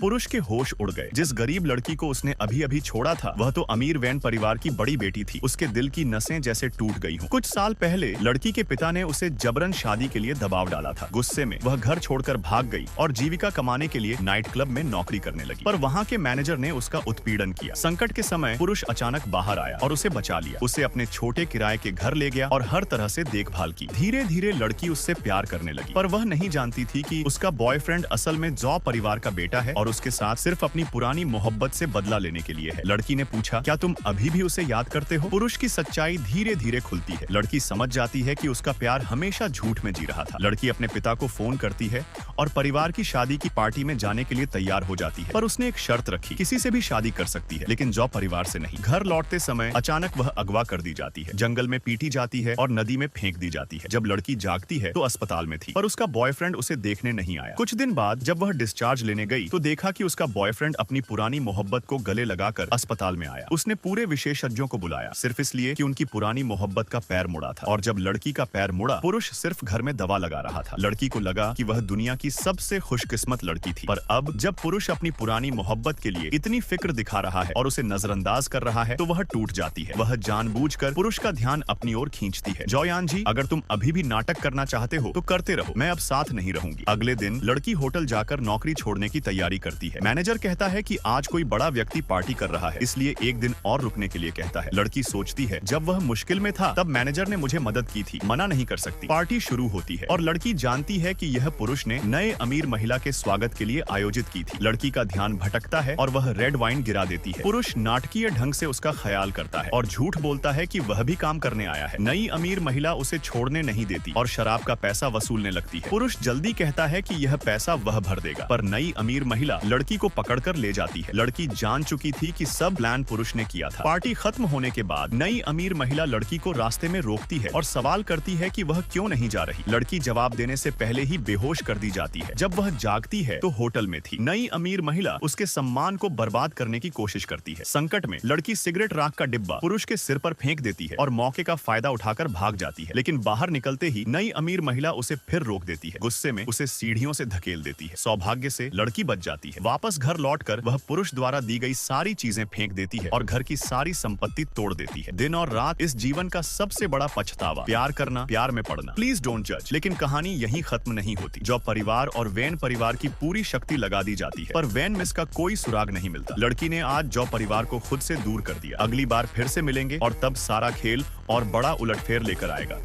पुरुष के होश उड़ गए। जिस गरीब लड़की को उसने अभी अभी छोड़ा था वह तो अमीर वैन परिवार की बड़ी बेटी थी। उसके दिल की नसें जैसे टूट गई हों। कुछ साल पहले लड़की के पिता ने उसे जबरन शादी के लिए दबाव डाला था। गुस्से में वह घर छोड़कर भाग गई और जीविका कमाने के लिए नाइट क्लब में नौकरी करने लगी। पर वहाँ के मैनेजर ने उसका उत्पीड़न किया। संकट के समय पुरुष अचानक बाहर आया और उसे बचा लिया। उसे अपने छोटे किराए के घर ले गया और हर तरह से देखभाल की। धीरे धीरे लड़की उससे प्यार करने लगी, पर वह नहीं जानती थी कि उसका बॉयफ्रेंड असल में जॉ परिवार का बेटा है और उसके साथ सिर्फ अपनी पुरानी मोहब्बत से बदला लेने के लिए है। लड़की ने पूछा, क्या तुम अभी भी उसे याद करते हो? पुरुष की सच्चाई धीरे धीरे खुलती है। लड़की समझ जाती है कि उसका प्यार हमेशा झूठ में जी रहा था। लड़की अपने पिता को फोन करती है और परिवार की शादी की पार्टी में जाने के लिए तैयार हो जाती है, पर उसने एक शर्त रखी, किसी से भी शादी कर सकती है लेकिन जॉ परिवार से नहीं। घर लौटते समय अचानक वह अगवा कर दी जाती है, जंगल में पीटी जाती है और नदी में फेंक दी जाती है। जब लड़की जागती है तो अस्पताल में थी, पर उसका बॉयफ्रेंड उसे देखने नहीं आया। कुछ दिन बाद जब वह डिस्चार्ज लेने गई तो देखा कि उसका बॉयफ्रेंड अपनी पुरानी मोहब्बत को गले लगाकर अस्पताल में आया। उसने पूरे विशेषज्ञों को बुलाया सिर्फ इसलिए कि उनकी पुरानी मोहब्बत का पैर मुड़ा था। और जब लड़की का पैर मुड़ा, पुरुष सिर्फ घर में दवा लगा रहा था। लड़की को लगा कि वह दुनिया की सबसे खुशकिस्मत लड़की थी। पर अब जब पुरुष अपनी पुरानी मोहब्बत के लिए इतनी फिक्र दिखा रहा है और उसे नजरअंदाज कर रहा है तो वह टूट जाती है। वह जानबूझकर पुरुष का ध्यान अपनी ओर खींचती है। जॉयान जी, अगर तुम अभी भी नाटक करना चाहते हो तो करते रहो, मैं अब साथ नहीं रहूंगी। अगले दिन लड़की होटल जाकर नौकरी छोड़ने की तैयारी करती है। मैनेजर कहता है कि आज कोई बड़ा व्यक्ति पार्टी कर रहा है, इसलिए एक दिन और रुकने के लिए कहता है। लड़की सोचती है, जब वह मुश्किल में था तब मैनेजर ने मुझे मदद की थी, मना नहीं कर सकती। पार्टी शुरू होती है और लड़की जानती है कि यह पुरुष ने नए अमीर महिला के स्वागत के लिए आयोजित की थी। लड़की का ध्यान भटकता है और वह रेड वाइन गिरा देती है। पुरुष नाटकीय ढंग से उसका ख्याल करता है और झूठ बोलता है कि वह भी काम करने आया है। नई अमीर महिला उसे छोड़ने नहीं देती और शराब का पैसा वसूलने लगती है। पुरुष जल्दी कहता है कि यह पैसा वह भर देगा, पर नई अमीर महिला लड़की को पकड़कर ले जाती है। लड़की जान चुकी थी कि सब प्लान पुरुष ने किया था। पार्टी खत्म होने के बाद नई अमीर महिला लड़की को रास्ते में रोकती है और सवाल करती है कि वह क्यों नहीं जा रही। लड़की जवाब देने से पहले ही बेहोश कर दी जाती है। जब वह जागती है तो होटल में थी। नई अमीर महिला उसके सम्मान को बर्बाद करने की कोशिश करती है। संकट में लड़की सिगरेट राख का डिब्बा पुरुष के सिर पर फेंक देती है और मौके का फायदा उठाकर भाग जाती है, लेकिन बाहर निकलते ही नई अमीर महिला उसे फिर रोक देती है। गुस्से में उसे सीढ़ियों से धकेल देती है। सौभाग्य से लड़की बच जाती है। वापस घर लौटकर वह पुरुष द्वारा दी गई सारी चीजें फेंक देती है और घर की सारी संपत्ति तोड़ देती है। दिन और रात इस जीवन का सबसे बड़ा पछतावा, प्यार करना, प्यार में पड़ना। प्लीज डोंट जज। लेकिन कहानी यहीं खत्म नहीं होती। जो परिवार और वैन परिवार की पूरी शक्ति लगा दी जाती है, पर वैन मिस का कोई सुराग नहीं मिलता। लड़की ने आज जो परिवार को खुद से दूर कर दिया। अगली बार फिर से मिलेंगे और तब सारा खेल और बड़ा उलटफेर लेकर आएगा।